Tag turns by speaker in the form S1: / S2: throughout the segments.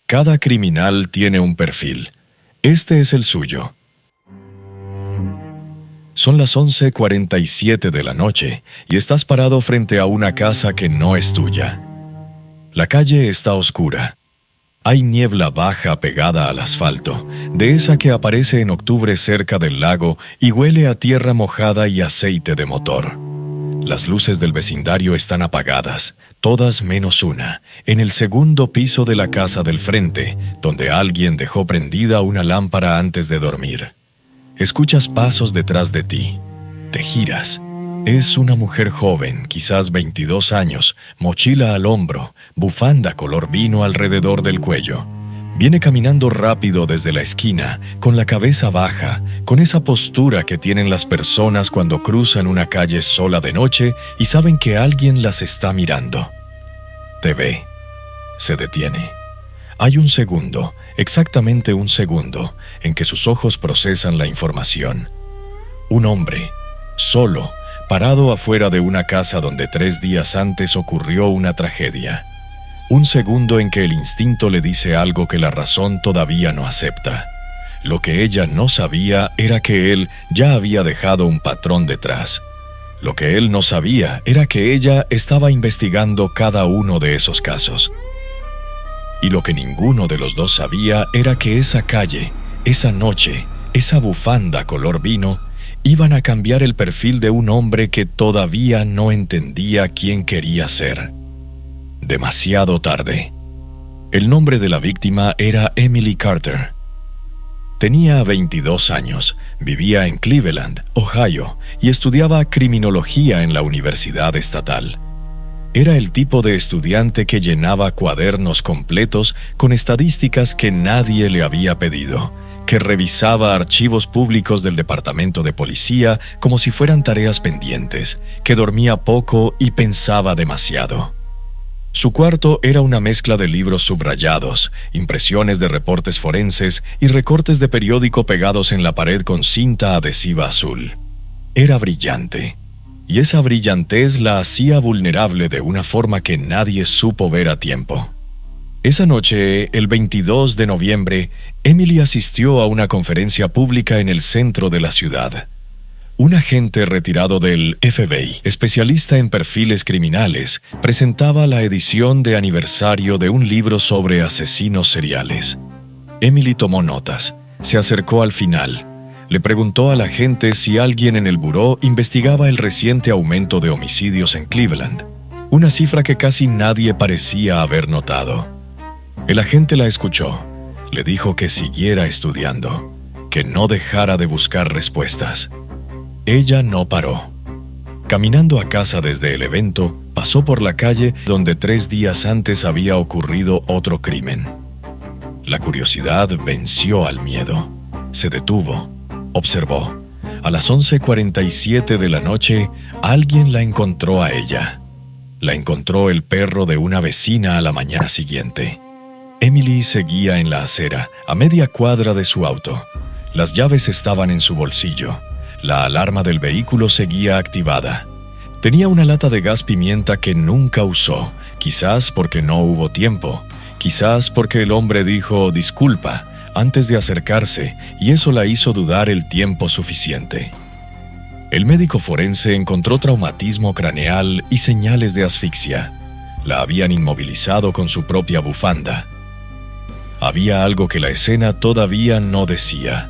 S1: Cada criminal tiene un perfil. Este es el suyo. Son las 11:47 de la noche y estás parado frente a una casa que no es tuya. La calle está oscura. Hay niebla baja pegada al asfalto, de esa que aparece en octubre cerca del lago y huele a tierra mojada y aceite de motor. Las luces del vecindario están apagadas, todas menos una, en el segundo piso de la casa del frente, donde alguien dejó prendida una lámpara antes de dormir. Escuchas pasos detrás de ti. Te giras. Es una mujer joven, quizás 22 años, mochila al hombro, bufanda color vino alrededor del cuello. Viene caminando rápido desde la esquina, con la cabeza baja, con esa postura que tienen las personas cuando cruzan una calle sola de noche y saben que alguien las está mirando. Te ve. Se detiene. Hay un segundo, exactamente un segundo, en que sus ojos procesan la información. Un hombre, solo, parado afuera de una casa donde 3 días antes ocurrió una tragedia. Un segundo en que el instinto le dice algo que la razón todavía no acepta. Lo que ella no sabía era que él ya había dejado un patrón detrás. Lo que él no sabía era que ella estaba investigando cada uno de esos casos. Y lo que ninguno de los dos sabía era que esa calle, esa noche, esa bufanda color vino, iban a cambiar el perfil de un hombre que todavía no entendía quién quería ser. Demasiado tarde. El nombre de la víctima era Emily Carter. Tenía 22 años, vivía en Cleveland, Ohio, y estudiaba criminología en la Universidad Estatal. Era el tipo de estudiante que llenaba cuadernos completos con estadísticas que nadie le había pedido, que revisaba archivos públicos del Departamento de Policía como si fueran tareas pendientes, que dormía poco y pensaba demasiado. Su cuarto era una mezcla de libros subrayados, impresiones de reportes forenses y recortes de periódico pegados en la pared con cinta adhesiva azul. Era brillante, y esa brillantez la hacía vulnerable de una forma que nadie supo ver a tiempo. Esa noche, el 22 de noviembre, Emily asistió a una conferencia pública en el centro de la ciudad. Un agente retirado del FBI, especialista en perfiles criminales, presentaba la edición de aniversario de un libro sobre asesinos seriales. Emily tomó notas, se acercó al final, le preguntó al agente si alguien en el buró investigaba el reciente aumento de homicidios en Cleveland, una cifra que casi nadie parecía haber notado. El agente la escuchó, le dijo que siguiera estudiando, que no dejara de buscar respuestas. Ella no paró. Caminando a casa desde el evento, pasó por la calle donde 3 días antes había ocurrido otro crimen. La curiosidad venció al miedo. Se detuvo, observó. A las 11:47 de la noche, alguien la encontró a ella. La encontró el perro de una vecina a la mañana siguiente. Emily seguía en la acera, a media cuadra de su auto. Las llaves estaban en su bolsillo. La alarma del vehículo seguía activada. Tenía una lata de gas pimienta que nunca usó, quizás porque no hubo tiempo, quizás porque el hombre dijo disculpa antes de acercarse y eso la hizo dudar el tiempo suficiente. El médico forense encontró traumatismo craneal y señales de asfixia. La habían inmovilizado con su propia bufanda. Había algo que la escena todavía no decía.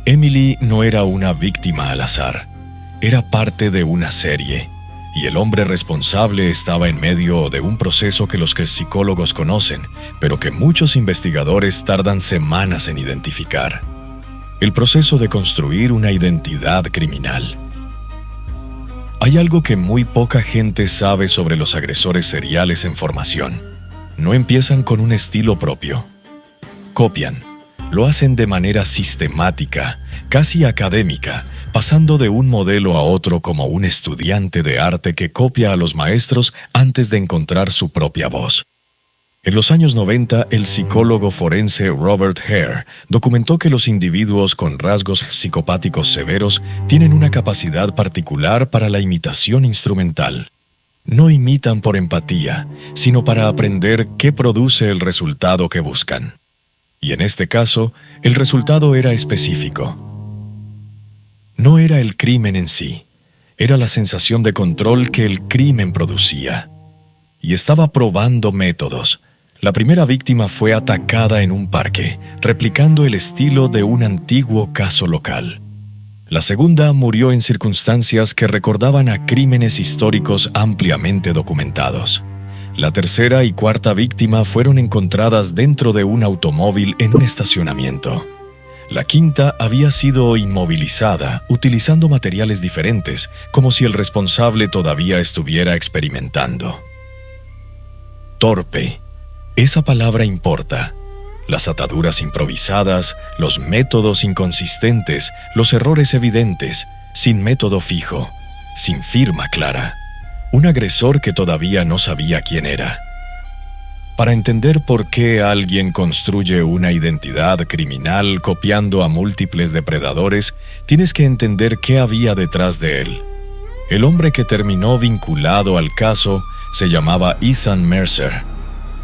S1: Emily no era una víctima al azar, era parte de una serie, y el hombre responsable estaba en medio de un proceso que los psicólogos conocen, pero que muchos investigadores tardan semanas en identificar. El proceso de construir una identidad criminal. Hay algo que muy poca gente sabe sobre los agresores seriales en formación. No empiezan con un estilo propio. Copian. Lo hacen de manera sistemática, casi académica, pasando de un modelo a otro como un estudiante de arte que copia a los maestros antes de encontrar su propia voz. En los años 90, el psicólogo forense Robert Hare documentó que los individuos con rasgos psicopáticos severos tienen una capacidad particular para la imitación instrumental. no imitan por empatía, sino para aprender qué produce el resultado que buscan. Y en este caso, el resultado era específico. No era el crimen en sí, era la sensación de control que el crimen producía. Y estaba probando métodos. La primera víctima fue atacada en un parque, replicando el estilo de un antiguo caso local. La segunda murió en circunstancias que recordaban a crímenes históricos ampliamente documentados. La tercera y cuarta víctima fueron encontradas dentro de un automóvil en un estacionamiento. La quinta había sido inmovilizada utilizando materiales diferentes, como si el responsable todavía estuviera experimentando. Torpe. Esa palabra importa. Las ataduras improvisadas, los métodos inconsistentes, los errores evidentes, sin método fijo, sin firma clara. Un agresor que todavía no sabía quién era. Para entender por qué alguien construye una identidad criminal copiando a múltiples depredadores, tienes que entender qué había detrás de él. El hombre que terminó vinculado al caso se llamaba Ethan Mercer.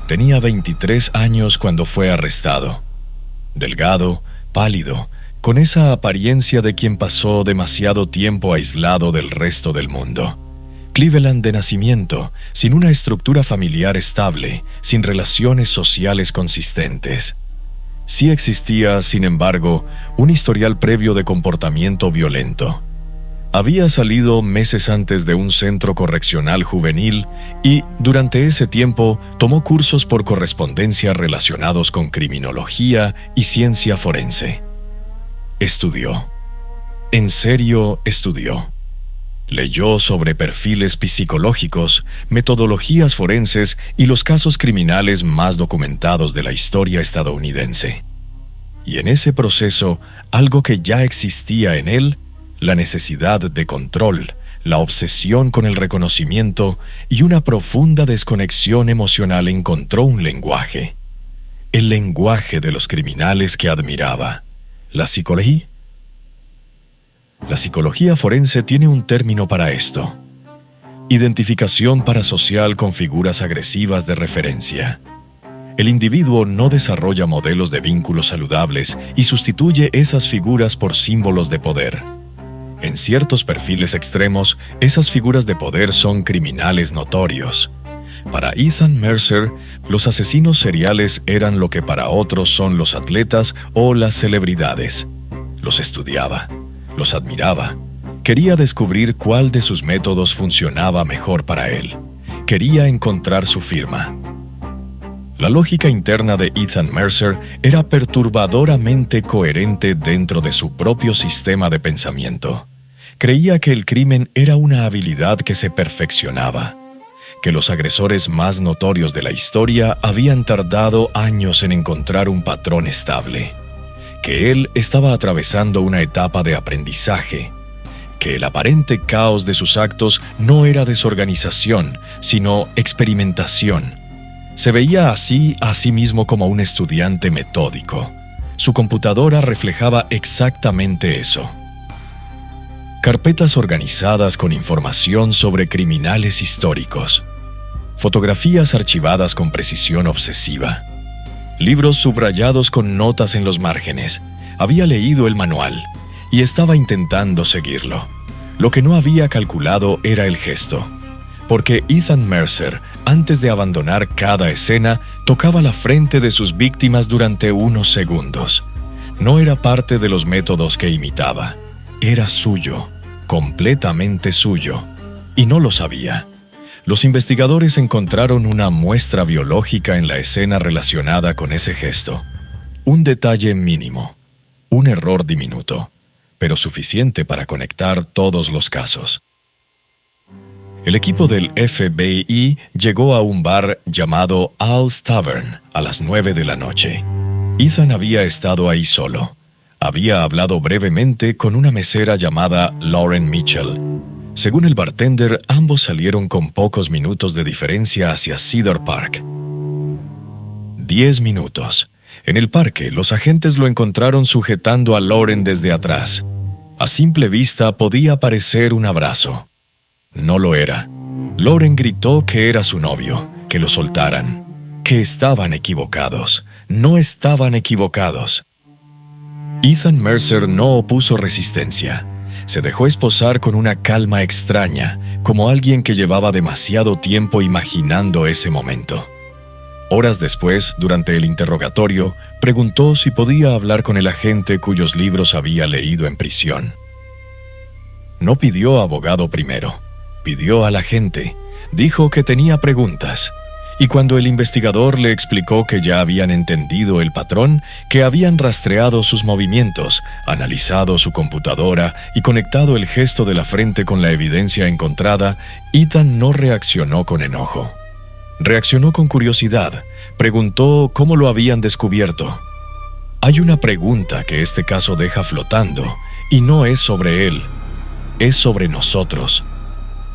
S1: Tenía 23 años cuando fue arrestado. Delgado, pálido, con esa apariencia de quien pasó demasiado tiempo aislado del resto del mundo. Cleveland de nacimiento, sin una estructura familiar estable, sin relaciones sociales consistentes. Sí existía, sin embargo, un historial previo de comportamiento violento. Había salido meses antes de un centro correccional juvenil y, durante ese tiempo, tomó cursos por correspondencia relacionados con criminología y ciencia forense. Estudió. En serio, estudió. Leyó sobre perfiles psicológicos, metodologías forenses y los casos criminales más documentados de la historia estadounidense. Y en ese proceso, algo que ya existía en él, la necesidad de control, la obsesión con el reconocimiento y una profunda desconexión emocional encontró un lenguaje. El lenguaje de los criminales que admiraba. ¿La psicología? La psicología forense tiene un término para esto. Identificación parasocial con figuras agresivas de referencia. El individuo no desarrolla modelos de vínculos saludables y sustituye esas figuras por símbolos de poder. En ciertos perfiles extremos, esas figuras de poder son criminales notorios. Para Ethan Mercer, los asesinos seriales eran lo que para otros son los atletas o las celebridades. Los estudiaba, los admiraba. Quería descubrir cuál de sus métodos funcionaba mejor para él. Quería encontrar su firma. La lógica interna de Ethan Mercer era perturbadoramente coherente dentro de su propio sistema de pensamiento. Creía que el crimen era una habilidad que se perfeccionaba, que los agresores más notorios de la historia habían tardado años en encontrar un patrón estable, que él estaba atravesando una etapa de aprendizaje, que el aparente caos de sus actos no era desorganización, sino experimentación. Se veía así a sí mismo como un estudiante metódico. Su computadora reflejaba exactamente eso. Carpetas organizadas con información sobre criminales históricos. Fotografías archivadas con precisión obsesiva. Libros subrayados con notas en los márgenes. Había leído el manual y estaba intentando seguirlo. Lo que no había calculado era el gesto. Porque Ethan Mercer, antes de abandonar cada escena, tocaba la frente de sus víctimas durante unos segundos. No era parte de los métodos que imitaba. Era suyo, completamente suyo, y no lo sabía. Los investigadores encontraron una muestra biológica en la escena relacionada con ese gesto. Un detalle mínimo, un error diminuto, pero suficiente para conectar todos los casos. El equipo del FBI llegó a un bar llamado Al's Tavern a las 9 de la noche. Ethan había estado ahí solo. Había hablado brevemente con una mesera llamada Lauren Mitchell. Según el bartender, ambos salieron con pocos minutos de diferencia hacia Cedar Park. 10 minutos. En el parque, los agentes lo encontraron sujetando a Lauren desde atrás. A simple vista podía parecer un abrazo. No lo era. Lauren gritó que era su novio, que lo soltaran, que estaban equivocados, no estaban equivocados. Ethan Mercer no opuso resistencia. Se dejó esposar con una calma extraña, como alguien que llevaba demasiado tiempo imaginando ese momento. Horas después, durante el interrogatorio, preguntó si podía hablar con el agente cuyos libros había leído en prisión. No pidió abogado primero, pidió al agente. Dijo que tenía preguntas. Y cuando el investigador le explicó que ya habían entendido el patrón, que habían rastreado sus movimientos, analizado su computadora y conectado el gesto de la frente con la evidencia encontrada, Ethan no reaccionó con enojo. Reaccionó con curiosidad. Preguntó cómo lo habían descubierto. Hay una pregunta que este caso deja flotando, y no es sobre él, es sobre nosotros.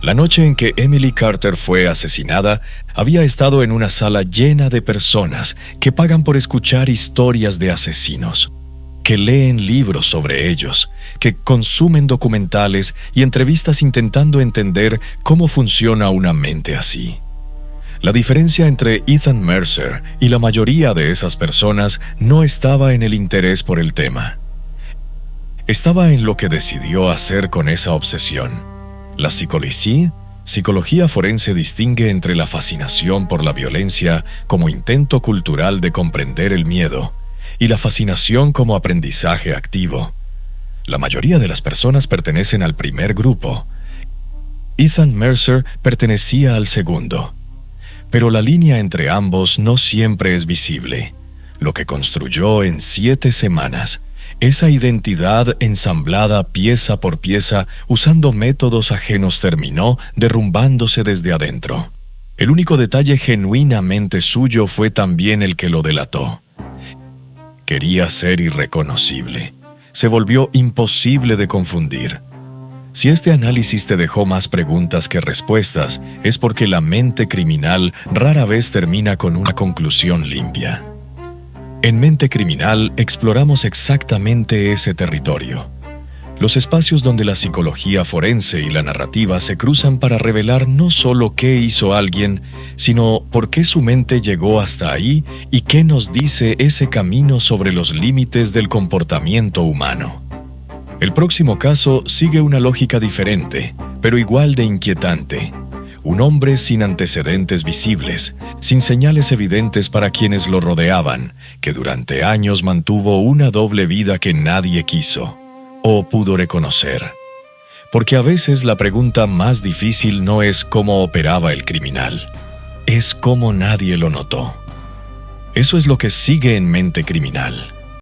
S1: La noche en que Emily Carter fue asesinada, había estado en una sala llena de personas que pagan por escuchar historias de asesinos, que leen libros sobre ellos, que consumen documentales y entrevistas intentando entender cómo funciona una mente así. La diferencia entre Ethan Mercer y la mayoría de esas personas no estaba en el interés por el tema. Estaba en lo que decidió hacer con esa obsesión. La psicología forense distingue entre la fascinación por la violencia como intento cultural de comprender el miedo y la fascinación como aprendizaje activo. La mayoría de las personas pertenecen al primer grupo. Ethan Mercer pertenecía al segundo. Pero la línea entre ambos no siempre es visible. Lo que construyó en 7 semanas, esa identidad ensamblada pieza por pieza usando métodos ajenos, terminó derrumbándose desde adentro. El único detalle genuinamente suyo fue también el que lo delató. Quería ser irreconocible. Se volvió imposible de confundir. Si este análisis te dejó más preguntas que respuestas, es porque la mente criminal rara vez termina con una conclusión limpia. En Mente Criminal exploramos exactamente ese territorio. Los espacios donde la psicología forense y la narrativa se cruzan para revelar no solo qué hizo alguien, sino por qué su mente llegó hasta ahí y qué nos dice ese camino sobre los límites del comportamiento humano. El próximo caso sigue una lógica diferente, pero igual de inquietante. Un hombre sin antecedentes visibles, sin señales evidentes para quienes lo rodeaban, que durante años mantuvo una doble vida que nadie quiso o pudo reconocer. Porque a veces la pregunta más difícil no es cómo operaba el criminal, es cómo nadie lo notó. Eso es lo que sigue en Mente Criminal.